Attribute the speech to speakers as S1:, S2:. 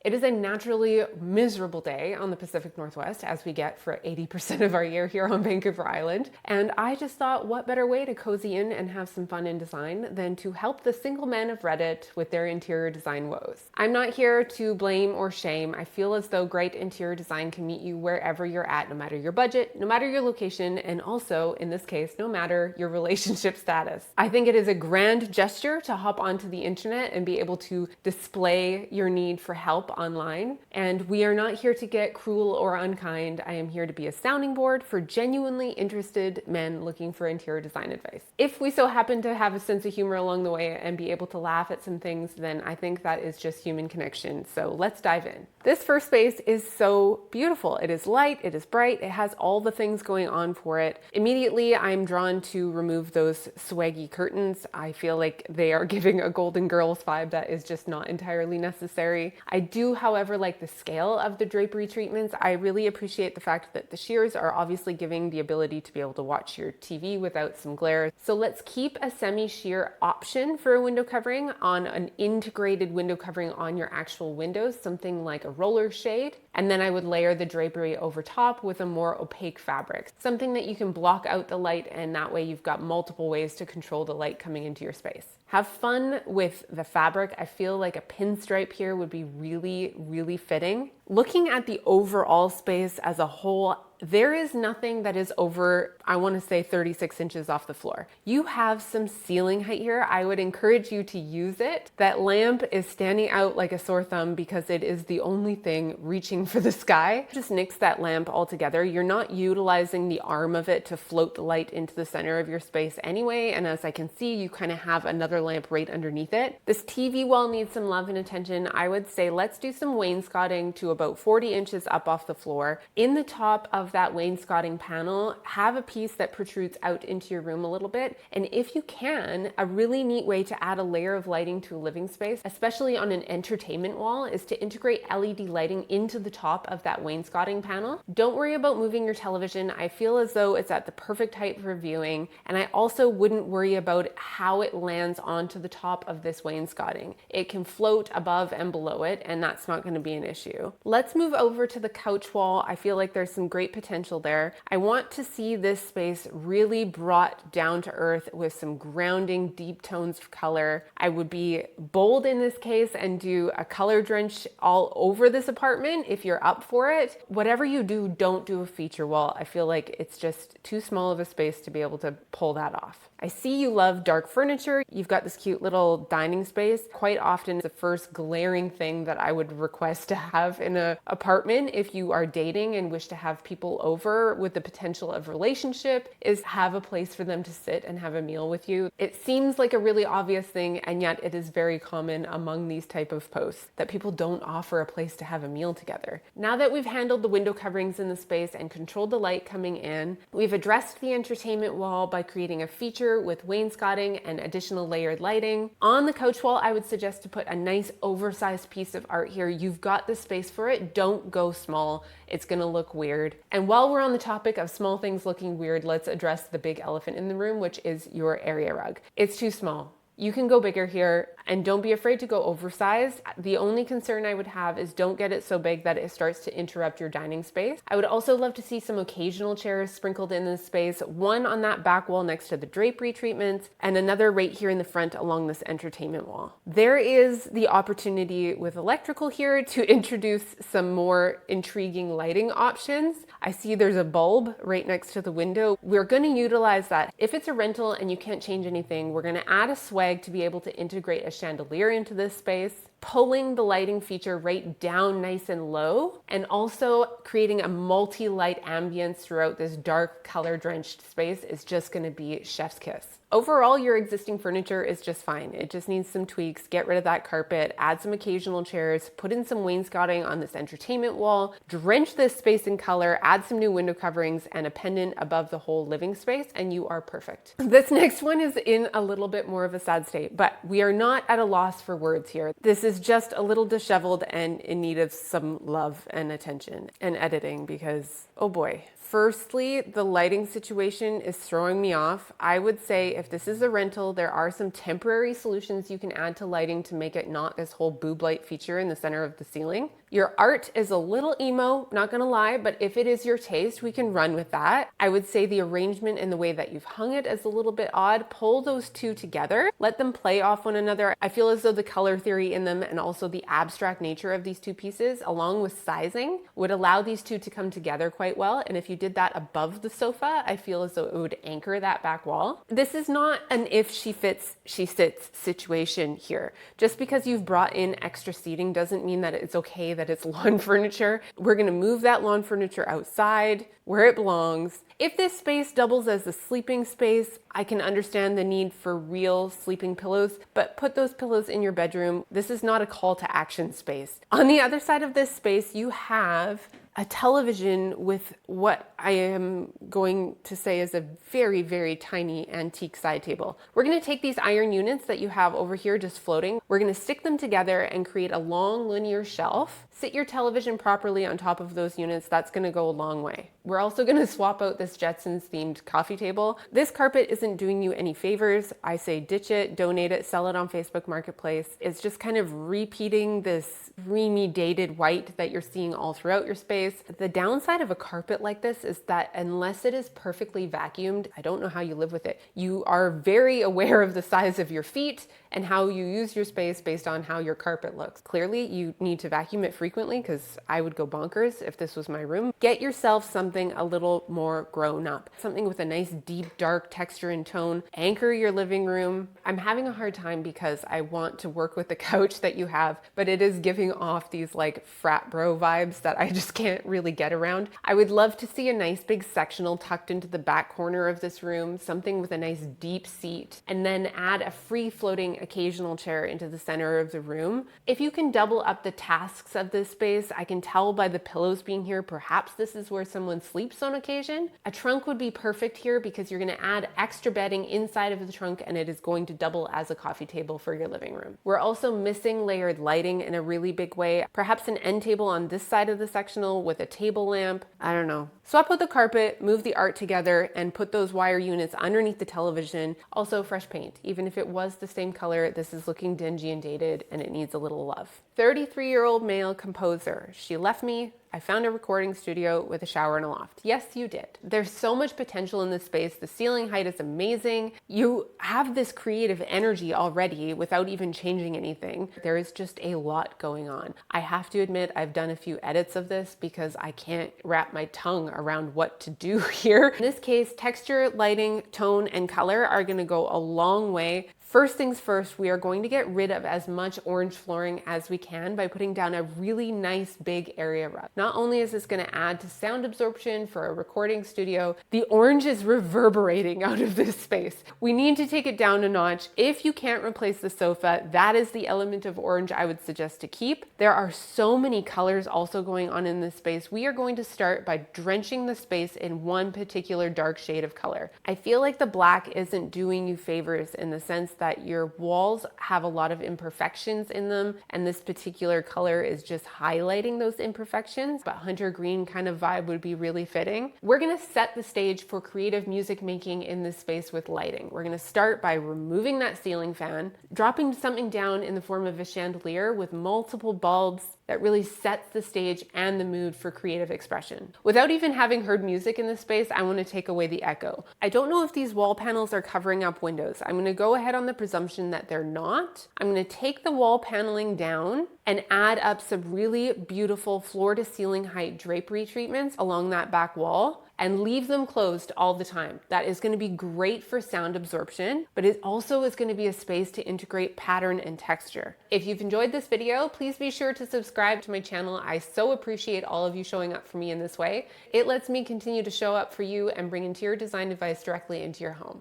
S1: It is a naturally miserable day on the Pacific Northwest, as we get for 80% of our year here on Vancouver Island. And I just thought, what better way to cozy in and have some fun in design than to help the single men of Reddit with their interior design woes. I'm not here to blame or shame. I feel as though great interior design can meet you wherever you're at, no matter your budget, no matter your location, and also, in this case, no matter your relationship status. I think it is a grand gesture to hop onto the internet and be able to display your need for help online. And we are not here to get cruel or unkind. I am here to be a sounding board for genuinely interested men looking for interior design advice. If we so happen to have a sense of humor along the way and be able to laugh at some things, then I think that is just human connection. So let's dive in. This first space is so beautiful. It is light, it is bright, it has all the things going on for it. Immediately, I'm drawn to remove those swaggy curtains. I feel like they are giving a Golden Girls vibe that is just not entirely necessary. I do, however, like the scale of the drapery treatments. I really appreciate the fact that the sheers are obviously giving the ability to be able to watch your TV without some glare. So let's keep a semi-sheer option for a window covering on an integrated window covering on your actual windows, something like a roller shade. And then I would layer the drapery over top with a more opaque fabric, something that you can block out the light, and that way you've got multiple ways to control the light coming into your space. Have fun with the fabric. I feel like a pinstripe here would be really, really fitting. Looking at the overall space as a whole, there is nothing that is over, I want to say 36 inches off the floor. You have some ceiling height here. I would encourage you to use it. That lamp is standing out like a sore thumb because it is the only thing reaching for the sky. Just nix that lamp altogether. You're not utilizing the arm of it to float the light into the center of your space anyway. And as I can see, you kind of have another lamp right underneath it. This TV wall needs some love and attention. I would say let's do some wainscoting to about 40 inches up off the floor. In the top of that wainscoting panel, have a piece that protrudes out into your room a little bit. And if you can, a really neat way to add a layer of lighting to a living space, especially on an entertainment wall, is to integrate LED lighting into the top of that wainscoting panel. Don't worry about moving your television. I feel as though it's at the perfect height for viewing. And I also wouldn't worry about how it lands onto the top of this wainscoting. It can float above and below it, and that's not going to be an issue. Let's move over to the couch wall. I feel like there's some great potential there. I want to see this space really brought down to earth with some grounding, deep tones of color. I would be bold in this case and do a color drench all over this apartment if you're up for it. Whatever you do, don't do a feature wall. I feel like it's just too small of a space to be able to pull that off. I see you love dark furniture. You've got this cute little dining space. Quite often the first glaring thing that I would request to have in an apartment if you are dating and wish to have people over with the potential of relationship is have a place for them to sit and have a meal with you. It seems like a really obvious thing, and yet it is very common among these type of posts that people don't offer a place to have a meal together. Now that we've handled the window coverings in the space and controlled the light coming in, we've addressed the entertainment wall by creating a feature with wainscoting and additional layered lighting. On the couch wall, I would suggest to put a nice oversized piece of art here. You've got the space for it. Don't go small. It's gonna look weird. And while we're on the topic of small things looking weird, let's address the big elephant in the room, which is your area rug. It's too small. You can go bigger here, and don't be afraid to go oversized. The only concern I would have is don't get it so big that it starts to interrupt your dining space. I would also love to see some occasional chairs sprinkled in this space, one on that back wall next to the drapery treatments, and another right here in the front along this entertainment wall. There is the opportunity with electrical here to introduce some more intriguing lighting options. I see there's a bulb right next to the window. We're going to utilize that. If it's a rental and you can't change anything, we're going to add a swag to be able to integrate a chandelier into this space, pulling the lighting feature right down nice and low, and also creating a multi-light ambience throughout this dark color drenched space is just going to be chef's kiss. Overall, your existing furniture is just fine. It just needs some tweaks. Get rid of that carpet, add some occasional chairs, put in some wainscoting on this entertainment wall, drench this space in color, add some new window coverings and a pendant above the whole living space, and you are perfect. This next one is in a little bit more of a sad state, but we are not at a loss for words here. This is is just a little disheveled and in need of some love and attention and editing because, oh boy. Firstly, the lighting situation is throwing me off. I would say if this is a rental, there are some temporary solutions you can add to lighting to make it not this whole boob light feature in the center of the ceiling. Your art is a little emo, not gonna lie, but if it is your taste, we can run with that. I would say the arrangement and the way that you've hung it is a little bit odd. Pull those two together, let them play off one another. I feel as though the color theory in them and also the abstract nature of these two pieces, along with sizing, would allow these two to come together quite well. And if you did that above the sofa, I feel as though it would anchor that back wall. This is not an if she fits, she sits situation here. Just because you've brought in extra seating doesn't mean that it's okay that it's lawn furniture. We're gonna move that lawn furniture outside where it belongs. If this space doubles as a sleeping space, I can understand the need for real sleeping pillows, but put those pillows in your bedroom. This is not a call to action space. On the other side of this space, you have a television with what I am going to say is a very, very tiny antique side table. We're gonna take these iron units that you have over here just floating, we're gonna stick them together and create a long linear shelf. Sit your television properly on top of those units, that's gonna go a long way. We're also gonna swap out this Jetsons themed coffee table. This carpet isn't doing you any favors. I say ditch it, donate it, sell it on Facebook Marketplace. It's just kind of repeating this creamy dated white that you're seeing all throughout your space. The downside of a carpet like this is that unless it is perfectly vacuumed, I don't know how you live with it. You are very aware of the size of your feet and how you use your space based on how your carpet looks. Clearly, you need to vacuum it frequently because I would go bonkers if this was my room. Get yourself something a little more grown up, something with a nice deep dark texture and tone. Anchor your living room. I'm having a hard time because I want to work with the couch that you have, but it is giving off these like frat bro vibes that I just can't really get around. I would love to see a nice big sectional tucked into the back corner of this room, something with a nice deep seat, and then add a free floating occasional chair into the center of the room. If you can double up the tasks of this space, I can tell by the pillows being here, perhaps this is where someone sleeps on occasion. A trunk would be perfect here because you're gonna add extra bedding inside of the trunk and it is going to double as a coffee table for your living room. We're also missing layered lighting in a really big way. Perhaps an end table on this side of the sectional with a table lamp. I don't know. Swap out the carpet, move the art together, and put those wire units underneath the television. Also fresh paint. Even if it was the same color, this is looking dingy and dated and it needs a little love. 33-year-old male composer. She left me. I found a recording studio with a shower and a loft. Yes, you did. There's so much potential in this space. The ceiling height is amazing. You have this creative energy already without even changing anything. There is just a lot going on. I have to admit, I've done a few edits of this because I can't wrap my tongue around what to do here. In this case, texture, lighting, tone, and color are gonna go a long way. First things first, we are going to get rid of as much orange flooring as we can by putting down a really nice big area rug. Not only is this going to add to sound absorption for a recording studio, the orange is reverberating out of this space. We need to take it down a notch. If you can't replace the sofa, that is the element of orange I would suggest to keep. There are so many colors also going on in this space. We are going to start by drenching the space in one particular dark shade of color. I feel like the black isn't doing you favors in the sense that your walls have a lot of imperfections in them, and this particular color is just highlighting those imperfections, but hunter green kind of vibe would be really fitting. We're gonna set the stage for creative music making in this space with lighting. We're gonna start by removing that ceiling fan, dropping something down in the form of a chandelier with multiple bulbs that really sets the stage and the mood for creative expression. Without even having heard music in this space, I want to take away the echo. I don't know if these wall panels are covering up windows. I'm going to go ahead on the presumption that they're not. I'm going to take the wall paneling down and add up some really beautiful floor to ceiling height drapery treatments along that back wall and leave them closed all the time. That is going to be great for sound absorption, but it also is going to be a space to integrate pattern and texture. If you've enjoyed this video, please be sure to subscribe to my channel. I so appreciate all of you showing up for me in this way. It lets me continue to show up for you and bring interior design advice directly into your home.